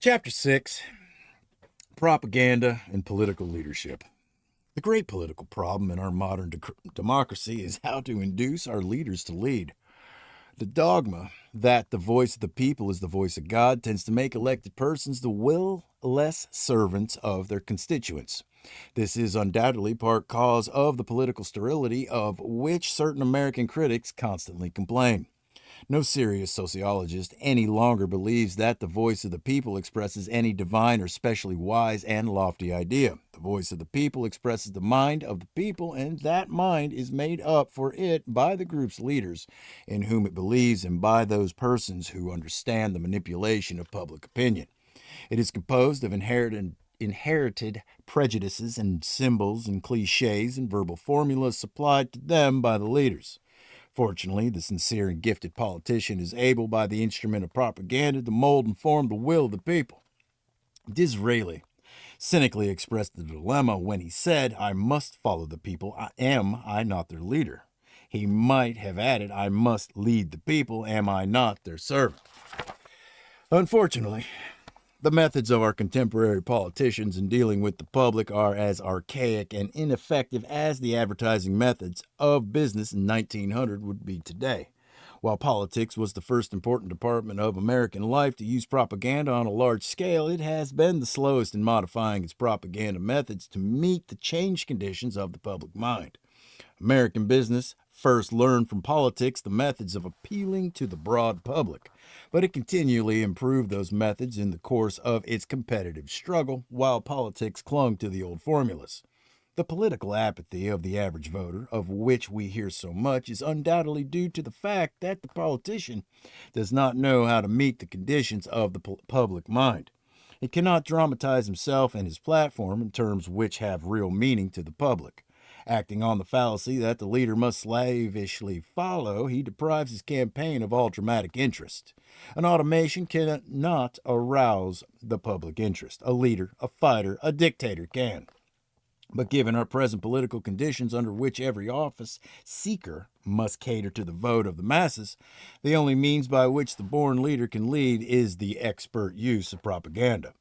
Chapter 6: Propaganda and Political Leadership. The great political problem in our modern democracy is how to induce our leaders to lead. The dogma that the voice of the people is the voice of God tends to make elected persons the will-less servants of their constituents. This is undoubtedly part cause of the political sterility of which certain American critics constantly complain. No serious sociologist any longer believes that the voice of the people expresses any divine or specially wise and lofty idea. The voice of the people expresses the mind of the people, and that mind is made up for it by the group's leaders, in whom it believes, and by those persons who understand the manipulation of public opinion. It is composed of inherited prejudices and symbols and cliches and verbal formulas supplied to them by the leaders. Fortunately, the sincere and gifted politician is able, by the instrument of propaganda, to mold and form the will of the people. Disraeli cynically expressed the dilemma when he said, "I must follow the people. Am I not their leader?" He might have added, "I must lead the people. Am I not their servant?" Unfortunately, the methods of our contemporary politicians in dealing with the public are as archaic and ineffective as the advertising methods of business in 1900 would be today. While politics was the first important department of American life to use propaganda on a large scale, it has been the slowest in modifying its propaganda methods to meet the changed conditions of the public mind. American business first learned from politics the methods of appealing to the broad public, but it continually improved those methods in the course of its competitive struggle, while politics clung to the old formulas. The political apathy of the average voter, of which we hear so much, is undoubtedly due to the fact that the politician does not know how to meet the conditions of the public mind. He cannot dramatize himself and his platform in terms which have real meaning to the public. Acting on the fallacy that the leader must slavishly follow, he deprives his campaign of all dramatic interest. An automation cannot arouse the public interest. A leader, a fighter, a dictator can. But given our present political conditions under which every office seeker must cater to the vote of the masses, the only means by which the born leader can lead is the expert use of propaganda.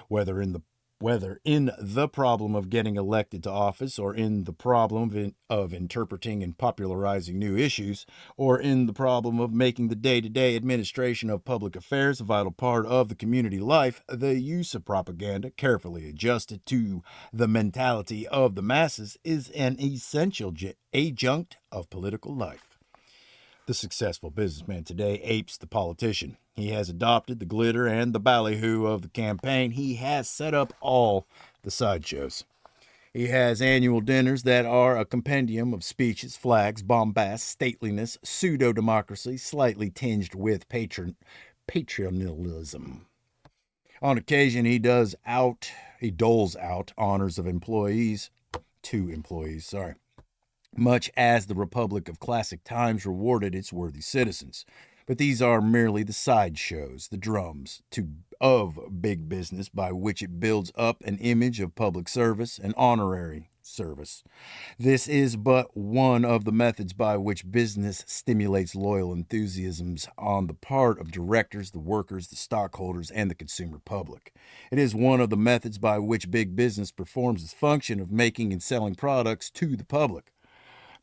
Whether in the whether in the problem of getting elected to office, or in the problem of interpreting and popularizing new issues, or in the problem of making the day-to-day administration of public affairs a vital part of the community life, the use of propaganda, carefully adjusted to the mentality of the masses, is an essential adjunct of political life. The successful businessman today apes the politician. He has adopted the glitter and the ballyhoo of the campaign. He has set up all the sideshows. He has annual dinners that are a compendium of speeches, flags, bombast, stateliness, pseudo-democracy, slightly tinged with patronalism. On occasion, he doles out honors of employees, to employees, sorry, much as the Republic of classic times rewarded its worthy citizens. But these are merely the sideshows, the drums of big business by which it builds up an image of public service and honorary service. This is but one of the methods by which business stimulates loyal enthusiasms on the part of directors, the workers, the stockholders, and the consumer public. It is one of the methods by which big business performs its function of making and selling products to the public.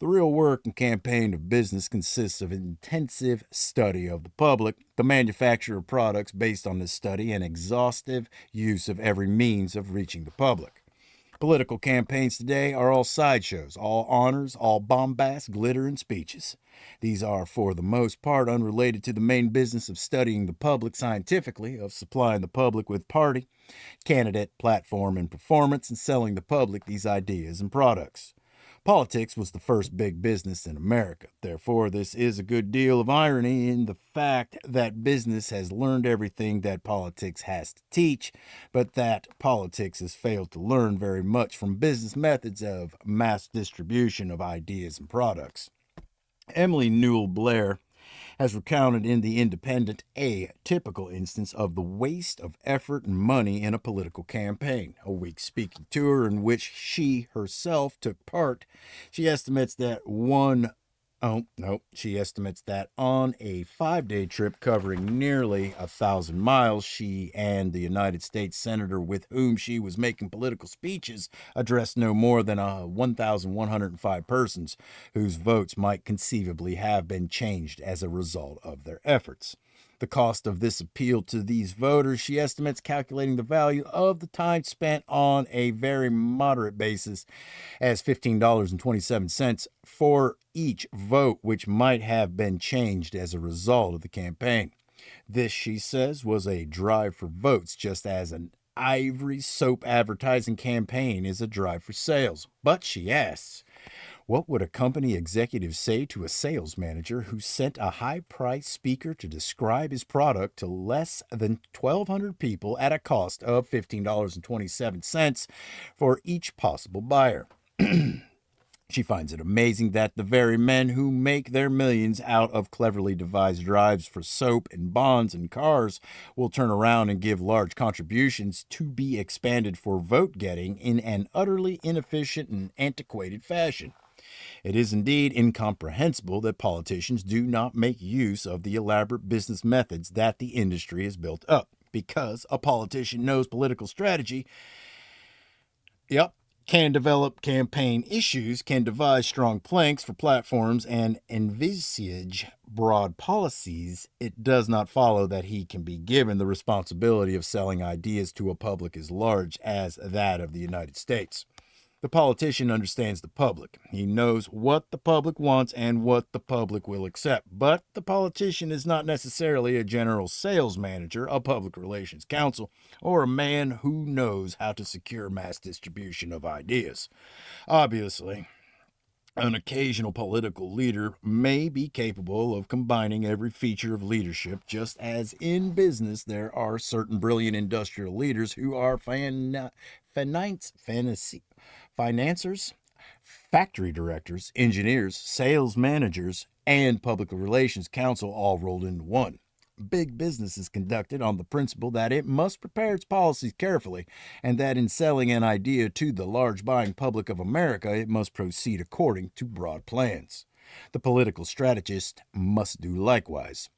The real work and campaign of business consists of intensive study of the public, the manufacture of products based on this study, and exhaustive use of every means of reaching the public. Political campaigns today are all sideshows, all honors, all bombast, glitter, and speeches. These are, for the most part, unrelated to the main business of studying the public scientifically, of supplying the public with party, candidate, platform, and performance, and selling the public these ideas and products. Politics was the first big business in America. Therefore, this is a good deal of irony in the fact that business has learned everything that politics has to teach, but that politics has failed to learn very much from business methods of mass distribution of ideas and products. Emily Newell Blair has recounted in The Independent a typical instance of the waste of effort and money in a political campaign. A week speaking tour in which she herself took part, she estimates that Oh, no. She estimates that on a 5-day trip covering nearly 1,000 miles, she and the United States senator with whom she was making political speeches addressed no more than 1,105 persons whose votes might conceivably have been changed as a result of their efforts. The cost of this appeal to these voters, she estimates, calculating the value of the time spent on a very moderate basis as $15.27 for each vote, which might have been changed as a result of the campaign. This, she says, was a drive for votes, just as an Ivory soap advertising campaign is a drive for sales. But she asks, what would a company executive say to a sales manager who sent a high-priced speaker to describe his product to less than 1,200 people at a cost of $15.27 for each possible buyer? She finds it amazing that the very men who make their millions out of cleverly devised drives for soap and bonds and cars will turn around and give large contributions to be expanded for vote getting in an utterly inefficient and antiquated fashion. It is indeed incomprehensible that politicians do not make use of the elaborate business methods that the industry has built up. Because a politician knows political strategy, can develop campaign issues, can devise strong planks for platforms, and envisage broad policies, it does not follow that he can be given the responsibility of selling ideas to a public as large as that of the United States. The politician understands the public. He knows what the public wants and what the public will accept. But the politician is not necessarily a general sales manager, a public relations counsel, or a man who knows how to secure mass distribution of ideas. Obviously, an occasional political leader may be capable of combining every feature of leadership, just as in business there are certain brilliant industrial leaders who are financiers, factory directors, engineers, sales managers, and public relations counsel all rolled into one. Big business is conducted on the principle that it must prepare its policies carefully, and that in selling an idea to the large buying public of America, it must proceed according to broad plans. The political strategist must do likewise.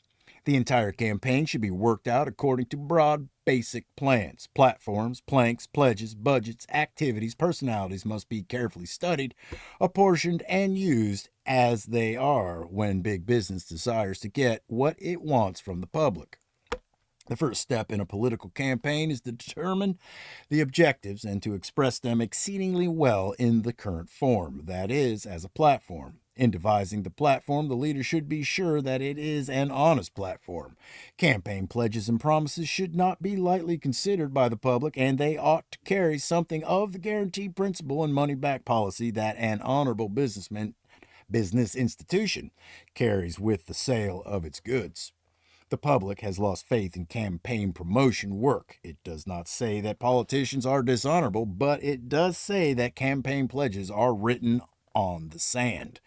The entire campaign should be worked out according to broad, basic plans. Platforms, planks, pledges, budgets, activities, personalities must be carefully studied, apportioned, and used as they are when big business desires to get what it wants from the public. The first step in a political campaign is to determine the objectives and to express them exceedingly well in the current form, that is, as a platform. In devising the platform, the leader should be sure that it is an honest platform. Campaign pledges and promises should not be lightly considered by the public, and they ought to carry something of the guaranteed principle and money-back policy that an honorable business institution carries with the sale of its goods. The public has lost faith in campaign promotion work. It does not say that politicians are dishonorable, but it does say that campaign pledges are written on the sand.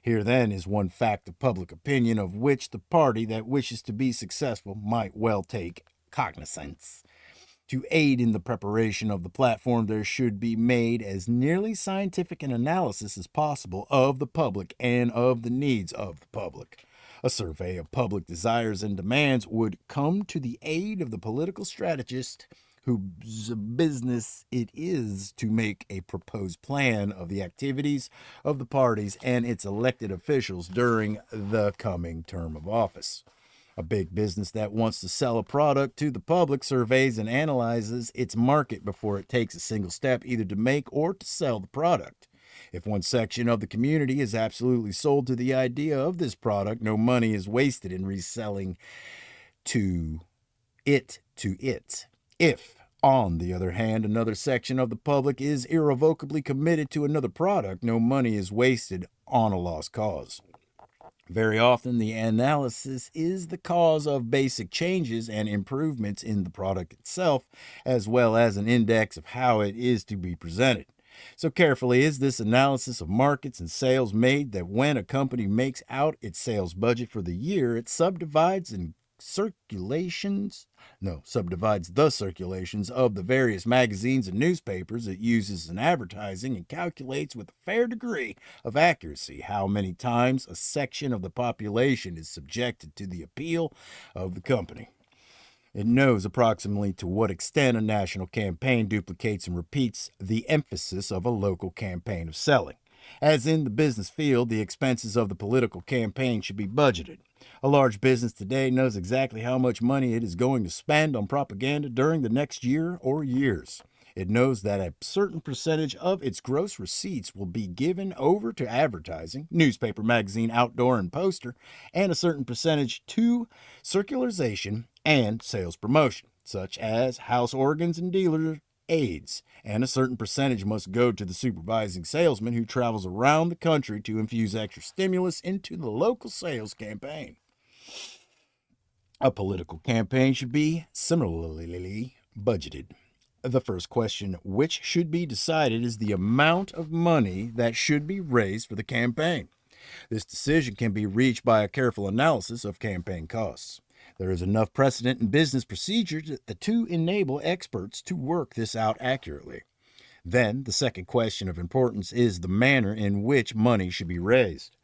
Here then is one fact of public opinion of which the party that wishes to be successful might well take cognizance. To aid in the preparation of the platform, there should be made as nearly scientific an analysis as possible of the public and of the needs of the public. A survey of public desires and demands would come to the aid of the political strategist whose business it is to make a proposed plan of the activities of the parties and its elected officials during the coming term of office. A big business that wants to sell a product to the public surveys and analyzes its market before it takes a single step either to make or to sell the product. If one section of the community is absolutely sold to the idea of this product, no money is wasted in reselling to it. If, on the other hand, another section of the public is irrevocably committed to another product, no money is wasted on a lost cause. Very often, the analysis is the cause of basic changes and improvements in the product itself, as well as an index of how it is to be presented. So carefully is this analysis of markets and sales made that when a company makes out its sales budget for the year, it subdivides and subdivides the circulations of the various magazines and newspapers it uses in advertising and calculates with a fair degree of accuracy how many times a section of the population is subjected to the appeal of the company. It knows approximately to what extent a national campaign duplicates and repeats the emphasis of a local campaign of selling. As in the business field, the expenses of the political campaign should be budgeted. A large business today knows exactly how much money it is going to spend on propaganda during the next year or years. It knows that a certain percentage of its gross receipts will be given over to advertising, newspaper, magazine, outdoor, and poster, and a certain percentage to circularization and sales promotion, such as house organs and dealer aids, and a certain percentage must go to the supervising salesman who travels around the country to infuse extra stimulus into the local sales campaign. A political campaign should be similarly budgeted. The first question which should be decided is the amount of money that should be raised for the campaign. This decision can be reached by a careful analysis of campaign costs. There is enough precedent in business procedure to enable experts to work this out accurately. Then, the second question of importance is the manner in which money should be raised.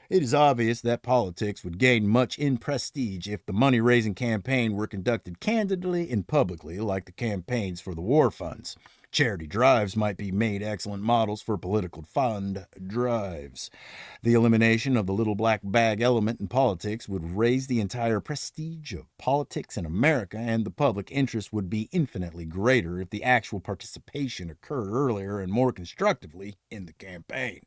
It is obvious that politics would gain much in prestige if the money-raising campaign were conducted candidly and publicly, like the campaigns for the war funds. Charity drives might be made excellent models for political fund drives. The elimination of the little black bag element in politics would raise the entire prestige of politics in America, and the public interest would be infinitely greater if the actual participation occurred earlier and more constructively in the campaign.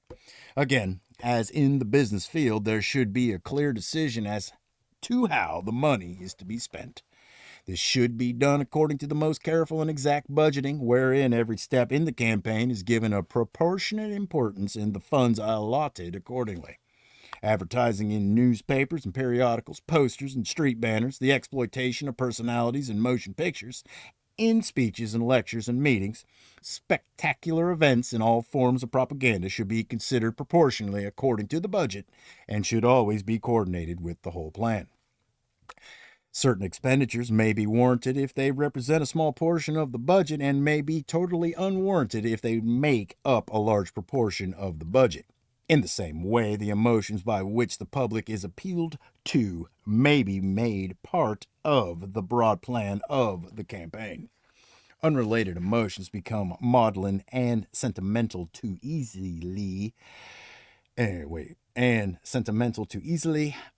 Again, as in the business field, there should be a clear decision as to how the money is to be spent. This should be done according to the most careful and exact budgeting, wherein every step in the campaign is given a proportionate importance and the funds allotted accordingly. Advertising in newspapers and periodicals, posters and street banners, the exploitation of personalities in motion pictures, in speeches and lectures and meetings, spectacular events in all forms of propaganda should be considered proportionally according to the budget and should always be coordinated with the whole plan. Certain expenditures may be warranted if they represent a small portion of the budget and may be totally unwarranted if they make up a large proportion of the budget. In the same way, the emotions by which the public is appealed to may be made part of the broad plan of the campaign. Unrelated emotions become maudlin and sentimental too easily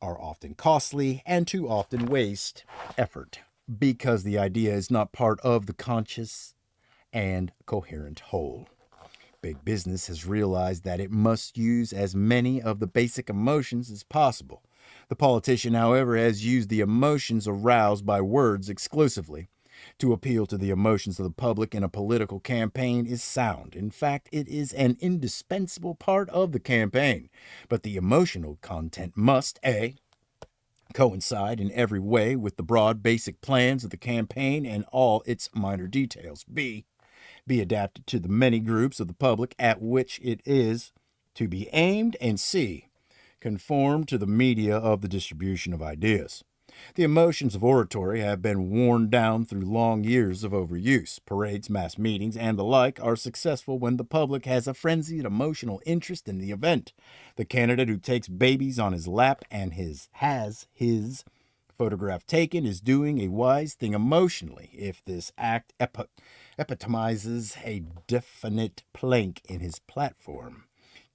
are often costly and too often waste effort because the idea is not part of the conscious and coherent whole. Big business has realized that it must use as many of the basic emotions as possible. The politician, however, has used the emotions aroused by words exclusively. To appeal to the emotions of the public in a political campaign is sound. In fact, it is an indispensable part of the campaign. But the emotional content must, A, coincide in every way with the broad basic plans of the campaign and all its minor details. B, be adapted to the many groups of the public at which it is to be aimed. And C, conform to the media of the distribution of ideas. The emotions of oratory have been worn down through long years of overuse. Parades, mass meetings, and the like are successful when the public has a frenzied emotional interest in the event. The candidate who takes babies on his lap and has his photograph taken is doing a wise thing emotionally if this act epitomizes a definite plank in his platform.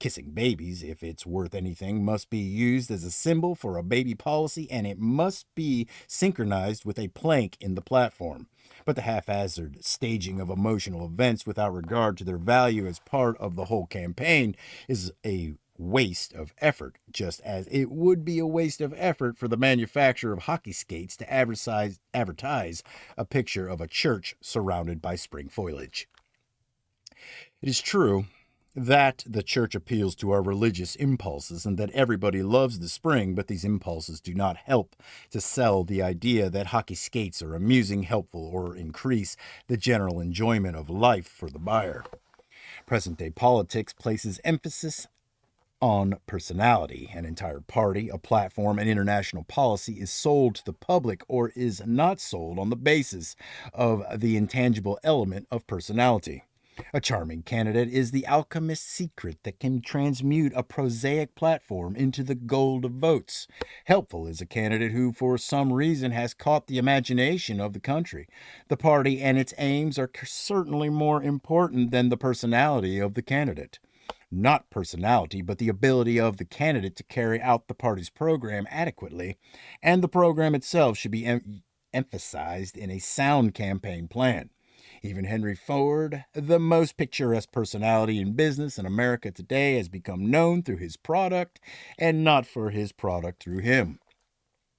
Kissing babies, if it's worth anything, must be used as a symbol for a baby policy, and it must be synchronized with a plank in the platform. But the haphazard staging of emotional events without regard to their value as part of the whole campaign is a waste of effort, just as it would be a waste of effort for the manufacturer of hockey skates to advertise a picture of a church surrounded by spring foliage. It is true that the church appeals to our religious impulses and that everybody loves the spring, but these impulses do not help to sell the idea that hockey skates are amusing, helpful, or increase the general enjoyment of life for the buyer. Present-day politics places emphasis on personality. An entire party, a platform, an international policy is sold to the public or is not sold on the basis of the intangible element of personality. A charming candidate is the alchemist's secret that can transmute a prosaic platform into the gold of votes. Helpful is a candidate who, for some reason, has caught the imagination of the country. The party and its aims are certainly more important than the personality of the candidate. Not personality, but the ability of the candidate to carry out the party's program adequately, and the program itself should be emphasized in a sound campaign plan. Even Henry Ford, the most picturesque personality in business in America today, has become known through his product and not for his product through him.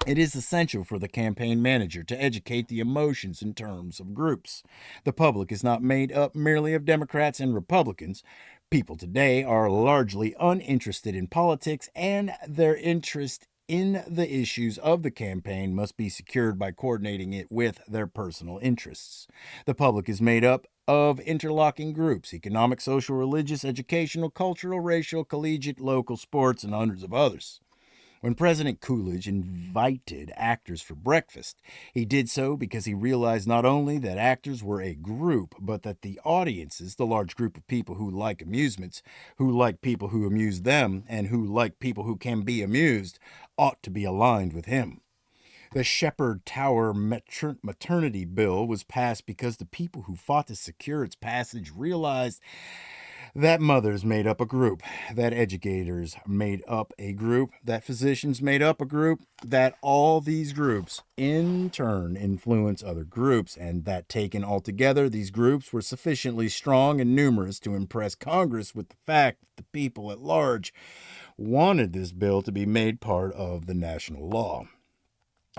It is essential for the campaign manager to educate the emotions in terms of groups. The public is not made up merely of Democrats and Republicans. People today are largely uninterested in politics, and their interest in the issues of the campaign must be secured by coordinating it with their personal interests. The public is made up of interlocking groups: economic, social, religious, educational, cultural, racial, collegiate, local, sports, and hundreds of others. When President Coolidge invited actors for breakfast, he did so because he realized not only that actors were a group, but that the audiences, the large group of people who like amusements, who like people who amuse them, and who like people who can be amused, ought to be aligned with him. The Shepherd Tower maternity bill was passed because the people who fought to secure its passage realized that mothers made up a group, that educators made up a group, that physicians made up a group, that all these groups in turn influence other groups, and that taken altogether, these groups were sufficiently strong and numerous to impress Congress with the fact that the people at large wanted this bill to be made part of the national law.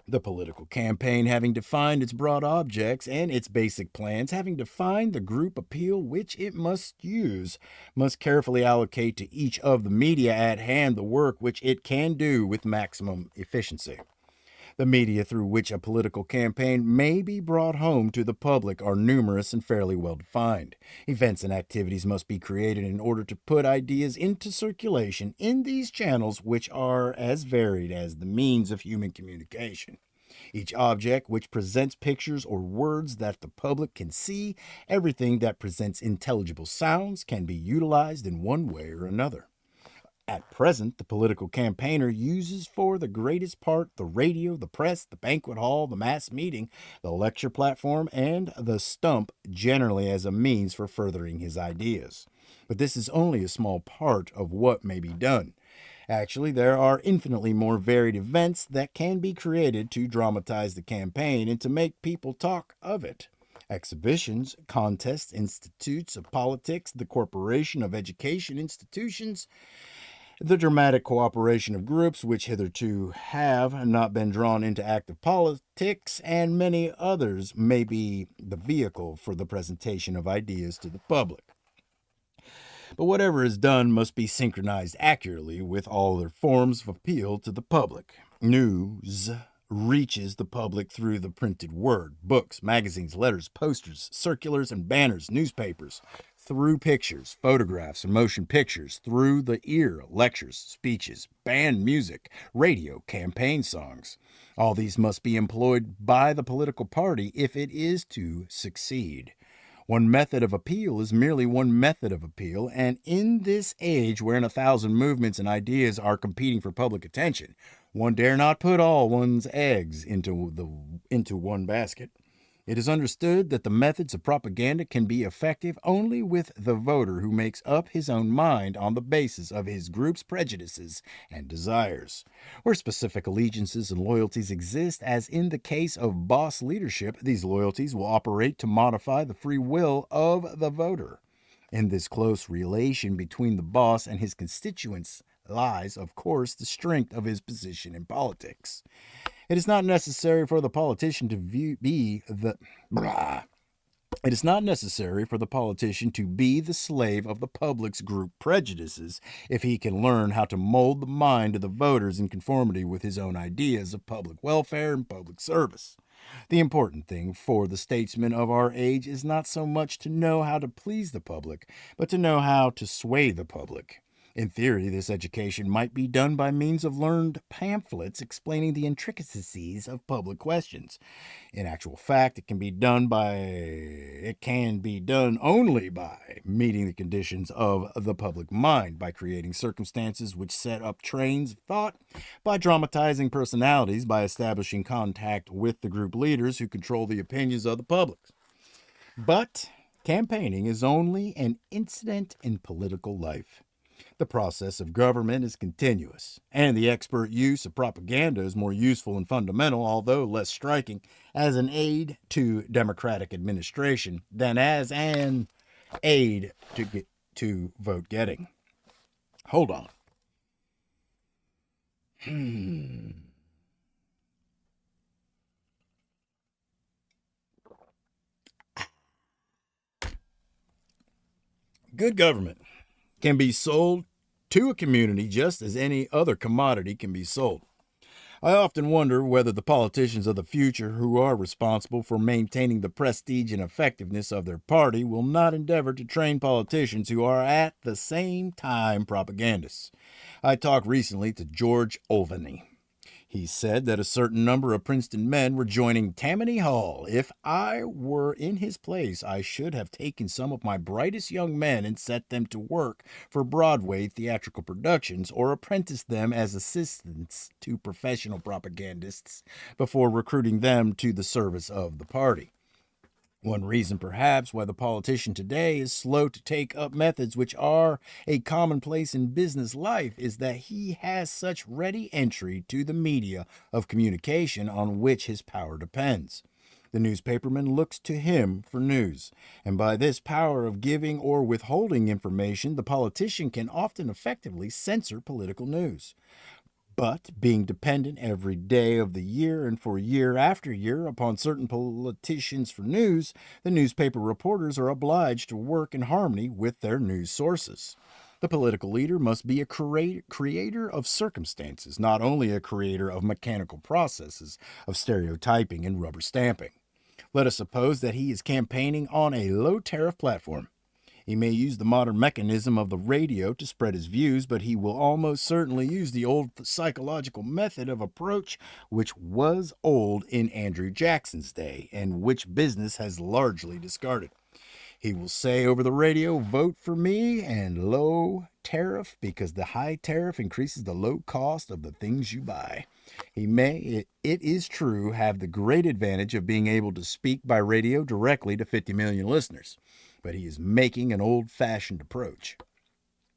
The political campaign, having defined its broad objects and its basic plans, having defined the group appeal which it must use, must carefully allocate to each of the media at hand the work which it can do with maximum efficiency. The media through which a political campaign may be brought home to the public are numerous and fairly well defined. Events and activities must be created in order to put ideas into circulation in these channels, which are as varied as the means of human communication. Each object which presents pictures or words that the public can see, everything that presents intelligible sounds, can be utilized in one way or another. At present, the political campaigner uses for the greatest part the radio, the press, the banquet hall, the mass meeting, the lecture platform, and the stump generally as a means for furthering his ideas. But this is only a small part of what may be done. Actually, there are infinitely more varied events that can be created to dramatize the campaign and to make people talk of it. Exhibitions, contests, institutes of politics, the corporation of education institutions, the dramatic cooperation of groups which hitherto have not been drawn into active politics, and many others may be the vehicle for the presentation of ideas to the public. But whatever is done must be synchronized accurately with all other forms of appeal to the public. News reaches the public through the printed word, books, magazines, letters, posters, circulars, and banners, newspapers, through pictures, photographs, and motion pictures, through the ear, lectures, speeches, band music, radio, campaign songs. All these must be employed by the political party if it is to succeed. One method of appeal is merely one method of appeal, and in this age wherein 1,000 movements and ideas are competing for public attention, one dare not put all one's eggs into one basket. It is understood that the methods of propaganda can be effective only with the voter who makes up his own mind on the basis of his group's prejudices and desires. Where specific allegiances and loyalties exist, as in the case of boss leadership, these loyalties will operate to modify the free will of the voter. In this close relation between the boss and his constituents lies, of course, the strength of his position in politics. It is not necessary for the politician to be the slave of the public's group prejudices if he can learn how to mold the mind of the voters in conformity with his own ideas of public welfare and public service. The important thing for the statesman of our age is not so much to know how to please the public, but to know how to sway the public. In theory, this education might be done by means of learned pamphlets explaining the intricacies of public questions. In actual fact, it can be done only by meeting the conditions of the public mind, by creating circumstances which set up trains of thought, by dramatizing personalities, by establishing contact with the group leaders who control the opinions of the public. But campaigning is only an incident in political life. The process of government is continuous, and the expert use of propaganda is more useful and fundamental, although less striking, as an aid to democratic administration than as an aid to vote getting. Hold on. Good government can be sold to a community just as any other commodity can be sold. I often wonder whether the politicians of the future who are responsible for maintaining the prestige and effectiveness of their party will not endeavor to train politicians who are at the same time propagandists. I talked recently to George Olney. He said that a certain number of Princeton men were joining Tammany Hall. If I were in his place, I should have taken some of my brightest young men and set them to work for Broadway theatrical productions or apprenticed them as assistants to professional propagandists before recruiting them to the service of the party. One reason, perhaps, why the politician today is slow to take up methods which are a commonplace in business life is that he has such ready entry to the media of communication on which his power depends. The newspaperman looks to him for news, and by this power of giving or withholding information, the politician can often effectively censor political news. But being dependent every day of the year and for year after year upon certain politicians for news, the newspaper reporters are obliged to work in harmony with their news sources. The political leader must be a creator of circumstances, not only a creator of mechanical processes of stereotyping and rubber stamping. Let us suppose that he is campaigning on a low-tariff platform. He may use the modern mechanism of the radio to spread his views, but he will almost certainly use the old psychological method of approach which was old in Andrew Jackson's day and which business has largely discarded. He will say over the radio, vote for me and low tariff because the high tariff increases the low cost of the things you buy. He may, it is true, have the great advantage of being able to speak by radio directly to 50 million listeners, but he is making an old-fashioned approach.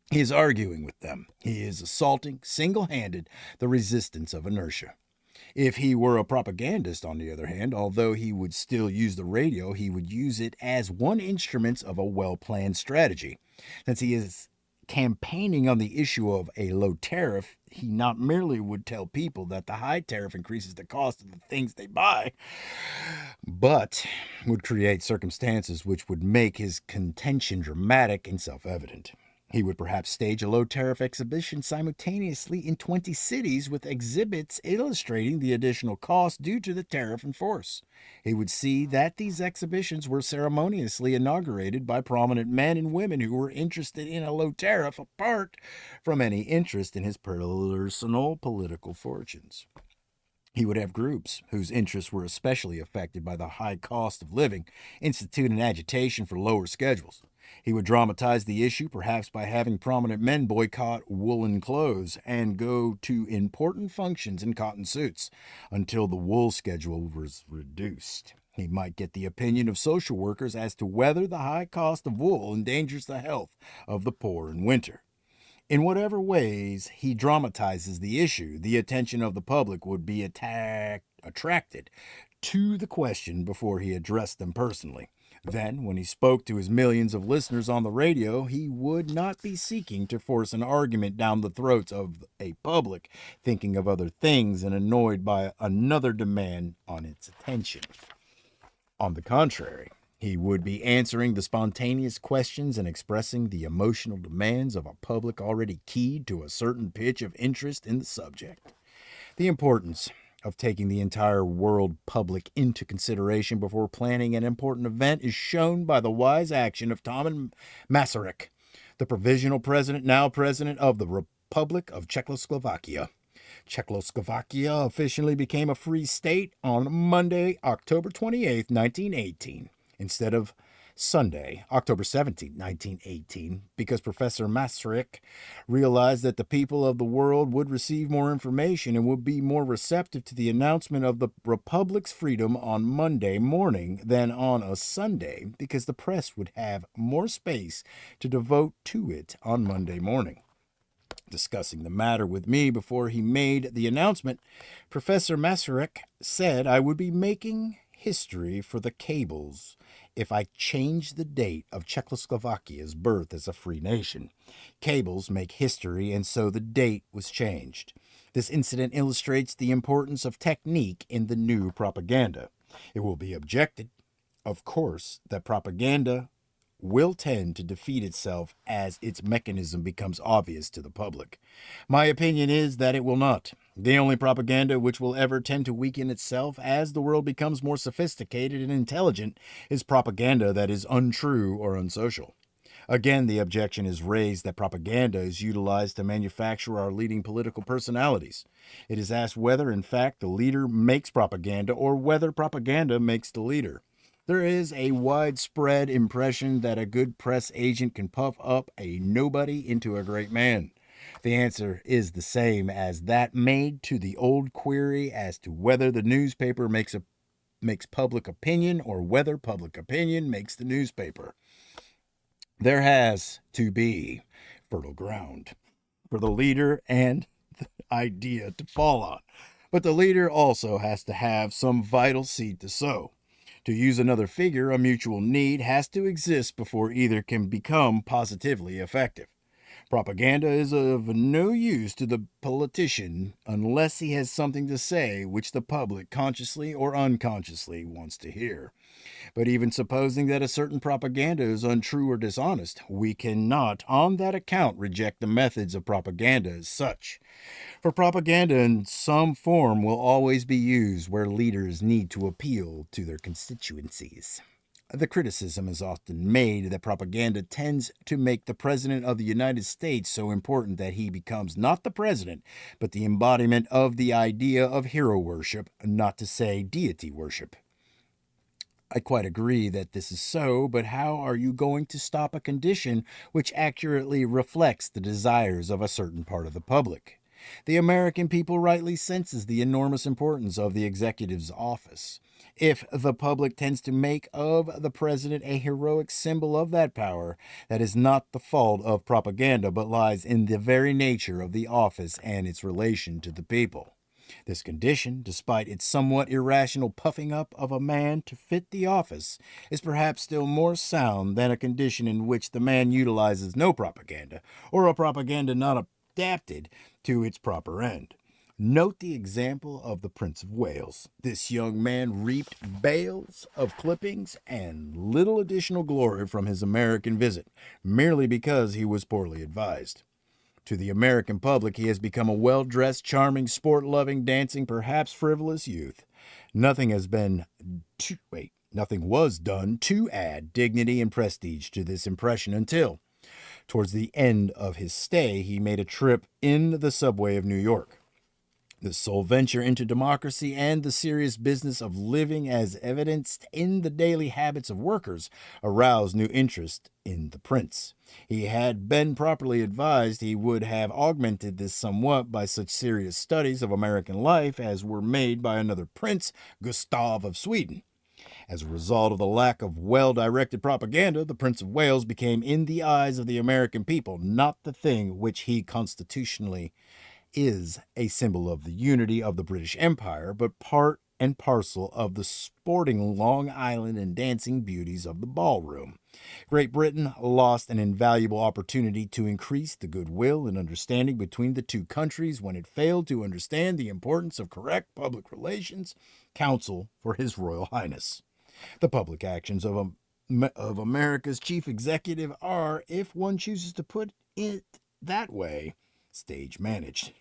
He is arguing with them. He is assaulting, single-handed, the resistance of inertia. If he were a propagandist, on the other hand, although he would still use the radio, he would use it as one instrument of a well-planned strategy. Since he is campaigning on the issue of a low tariff, he not merely would tell people that the high tariff increases the cost of the things they buy, but would create circumstances which would make his contention dramatic and self-evident. He would perhaps stage a low-tariff exhibition simultaneously in 20 cities with exhibits illustrating the additional cost due to the tariff in force. He would see that these exhibitions were ceremoniously inaugurated by prominent men and women who were interested in a low tariff apart from any interest in his personal political fortunes. He would have groups whose interests were especially affected by the high cost of living institute an agitation for lower schedules. He would dramatize the issue, perhaps by having prominent men boycott woolen clothes and go to important functions in cotton suits until the wool schedule was reduced. He might get the opinion of social workers as to whether the high cost of wool endangers the health of the poor in winter. In whatever ways he dramatizes the issue, the attention of the public would be attracted to the question before he addressed them personally. Then, when he spoke to his millions of listeners on the radio, he would not be seeking to force an argument down the throats of a public thinking of other things and annoyed by another demand on its attention. On the contrary, he would be answering the spontaneous questions and expressing the emotional demands of a public already keyed to a certain pitch of interest in the subject. The importance of taking the entire world public into consideration before planning an important event is shown by the wise action of Tom Masaryk, the provisional president, now president of the Republic of Czechoslovakia. Czechoslovakia officially became a free state on Monday, October 28, 1918, instead of Sunday, October 17, 1918, because Professor Masaryk realized that the people of the world would receive more information and would be more receptive to the announcement of the Republic's freedom on Monday morning than on a Sunday, because the press would have more space to devote to it on Monday morning. Discussing the matter with me before he made the announcement, Professor Masaryk said I would be making history for the cables if I changed the date of Czechoslovakia's birth as a free nation. Cables make history, and so the date was changed. This incident illustrates the importance of technique in the new propaganda. It will be objected, of course, that propaganda will tend to defeat itself as its mechanism becomes obvious to the public. My opinion is that it will not. The only propaganda which will ever tend to weaken itself as the world becomes more sophisticated and intelligent is propaganda that is untrue or unsocial. Again, the objection is raised that propaganda is utilized to manufacture our leading political personalities. It is asked whether, in fact, the leader makes propaganda or whether propaganda makes the leader. There is a widespread impression that a good press agent can puff up a nobody into a great man. The answer is the same as that made to the old query as to whether the newspaper makes public opinion or whether public opinion makes the newspaper. There has to be fertile ground for the leader and the idea to fall on. But the leader also has to have some vital seed to sow. To use another figure, a mutual need has to exist before either can become positively effective. Propaganda is of no use to the politician unless he has something to say which the public consciously or unconsciously wants to hear. But even supposing that a certain propaganda is untrue or dishonest, we cannot, on that account, reject the methods of propaganda as such. For propaganda in some form will always be used where leaders need to appeal to their constituencies. The criticism is often made that propaganda tends to make the President of the United States so important that he becomes not the President, but the embodiment of the idea of hero worship, not to say deity worship. I quite agree that this is so, but how are you going to stop a condition which accurately reflects the desires of a certain part of the public? The American people rightly senses the enormous importance of the executive's office. If the public tends to make of the president a heroic symbol of that power, that is not the fault of propaganda, but lies in the very nature of the office and its relation to the people. This condition, despite its somewhat irrational puffing up of a man to fit the office, is perhaps still more sound than a condition in which the man utilizes no propaganda, or a propaganda not adapted to its proper end. Note the example of the Prince of Wales. This young man reaped bales of clippings and little additional glory from his American visit, merely because he was poorly advised. To the American public, he has become a well-dressed, charming, sport-loving, dancing, perhaps frivolous youth. Nothing was done to add dignity and prestige to this impression until, towards the end of his stay, he made a trip in the subway of New York. The sole venture into democracy and the serious business of living as evidenced in the daily habits of workers aroused new interest in the prince. He had been properly advised he would have augmented this somewhat by such serious studies of American life as were made by another prince, Gustav of Sweden. As a result of the lack of well-directed propaganda, the Prince of Wales became, in the eyes of the American people, not the thing which he constitutionally is, a symbol of the unity of the British Empire, but part and parcel of the sporting Long Island and dancing beauties of the ballroom. Great Britain lost an invaluable opportunity to increase the goodwill and understanding between the two countries when it failed to understand the importance of correct public relations counsel for His Royal Highness. The public actions of America's chief executive are, if one chooses to put it that way, stage managed.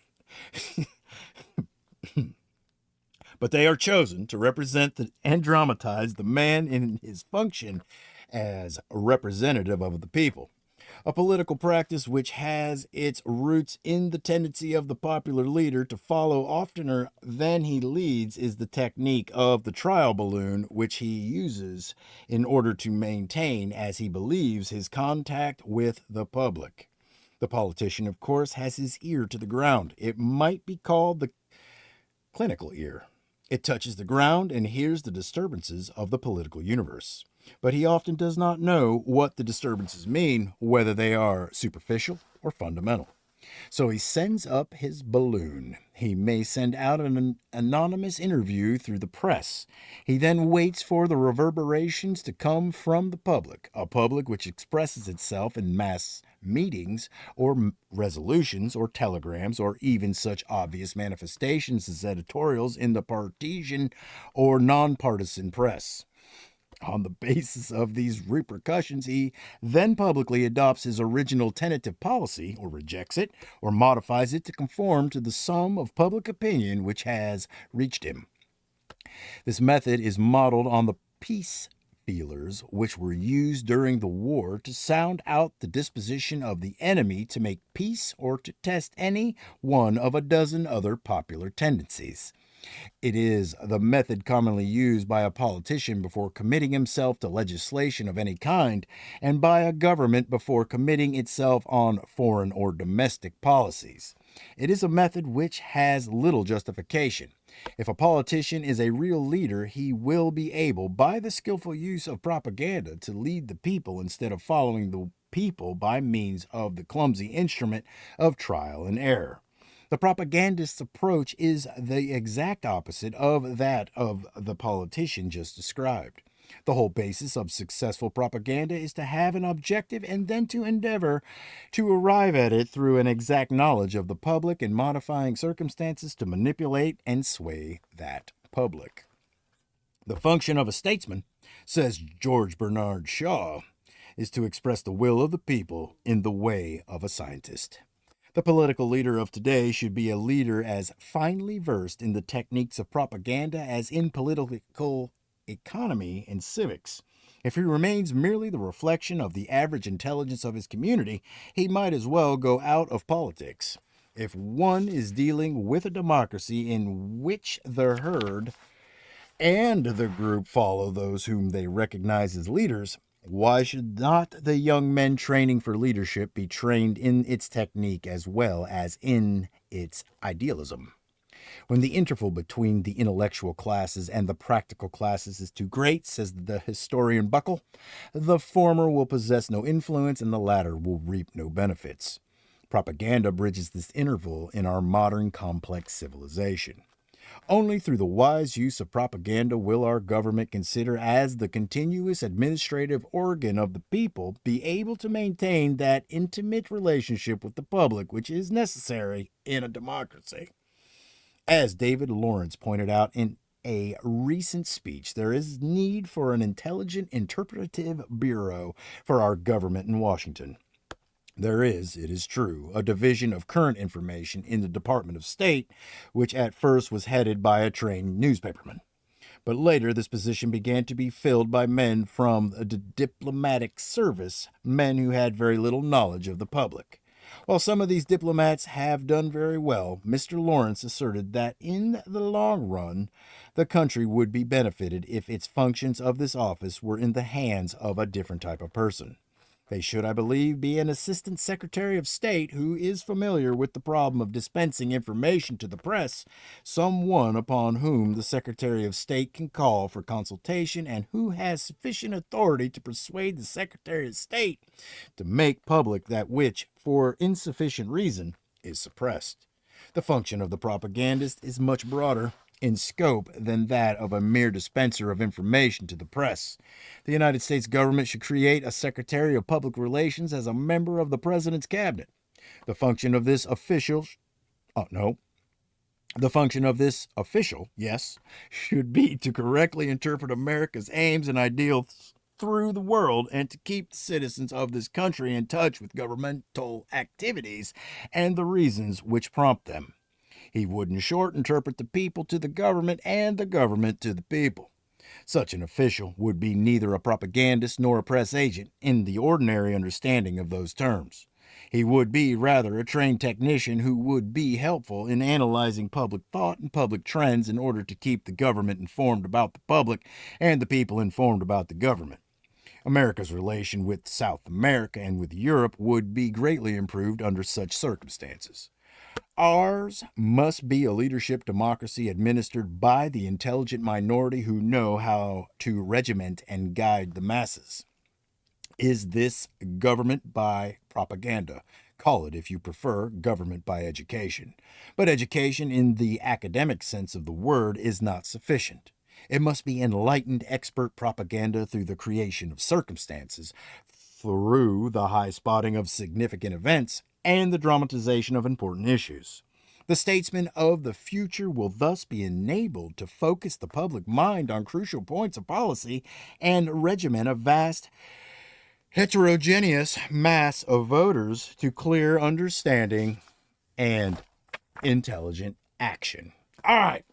But they are chosen to represent and dramatize the man in his function as a representative of the people. A political practice which has its roots in the tendency of the popular leader to follow oftener than he leads is the technique of the trial balloon, which he uses in order to maintain, as he believes, his contact with the public. The politician, of course, has his ear to the ground. It might be called the clinical ear. It touches the ground and hears the disturbances of the political universe. But he often does not know what the disturbances mean, whether they are superficial or fundamental. So he sends up his balloon. He may send out an anonymous interview through the press. He then waits for the reverberations to come from the public, a public which expresses itself in mass meetings or resolutions or telegrams or even such obvious manifestations as editorials in the partisan or nonpartisan press. On the basis of these repercussions, he then publicly adopts his original tentative policy, or rejects it, or modifies it to conform to the sum of public opinion which has reached him. This method is modeled on the peace feelers which were used during the war to sound out the disposition of the enemy to make peace or to test any one of a dozen other popular tendencies. It is the method commonly used by a politician before committing himself to legislation of any kind, and by a government before committing itself on foreign or domestic policies. It is a method which has little justification. If a politician is a real leader, he will be able, by the skillful use of propaganda, to lead the people instead of following the people by means of the clumsy instrument of trial and error. The propagandist's approach is the exact opposite of that of the politician just described. The whole basis of successful propaganda is to have an objective and then to endeavor to arrive at it through an exact knowledge of the public and modifying circumstances to manipulate and sway that public. The function of a statesman, says George Bernard Shaw, is to express the will of the people in the way of a scientist. The political leader of today should be a leader as finely versed in the techniques of propaganda as in political economy and civics. If he remains merely the reflection of the average intelligence of his community, he might as well go out of politics. If one is dealing with a democracy in which the herd and the group follow those whom they recognize as leaders, why should not the young men training for leadership be trained in its technique as well as in its idealism? When the interval between the intellectual classes and the practical classes is too great, says the historian Buckle, the former will possess no influence and the latter will reap no benefits. Propaganda bridges this interval in our modern complex civilization. Only through the wise use of propaganda will our government, consider as the continuous administrative organ of the people, be able to maintain that intimate relationship with the public which is necessary in a democracy. As David Lawrence pointed out in a recent speech, there is need for an intelligent interpretive bureau for our government in Washington. There is, it is true, a division of current information in the Department of State, which at first was headed by a trained newspaperman. But later this position began to be filled by men from the diplomatic service, men who had very little knowledge of the public. While some of these diplomats have done very well, Mr. Lawrence asserted that in the long run the country would be benefited if its functions of this office were in the hands of a different type of person. They should, I believe, be an assistant secretary of state who is familiar with the problem of dispensing information to the press, someone upon whom the secretary of state can call for consultation and who has sufficient authority to persuade the secretary of state to make public that which, for insufficient reason, is suppressed. The function of the propagandist is much broader in scope than that of a mere dispenser of information to the press. The United States government should create a Secretary of Public Relations as a member of the President's cabinet. The function of this official, yes, should be to correctly interpret America's aims and ideals through the world and to keep the citizens of this country in touch with governmental activities and the reasons which prompt them. He would, in short, interpret the people to the government and the government to the people. Such an official would be neither a propagandist nor a press agent in the ordinary understanding of those terms. He would be rather a trained technician who would be helpful in analyzing public thought and public trends in order to keep the government informed about the public and the people informed about the government. America's relation with South America and with Europe would be greatly improved under such circumstances. Ours must be a leadership democracy administered by the intelligent minority who know how to regiment and guide the masses. Is this government by propaganda? Call it, if you prefer, government by education. But education, in the academic sense of the word, is not sufficient. It must be enlightened expert propaganda through the creation of circumstances, through the high spotting of significant events, and the dramatization of important issues. The statesmen of the future will thus be enabled to focus the public mind on crucial points of policy and regiment a vast heterogeneous mass of voters to clear understanding and intelligent action. All right,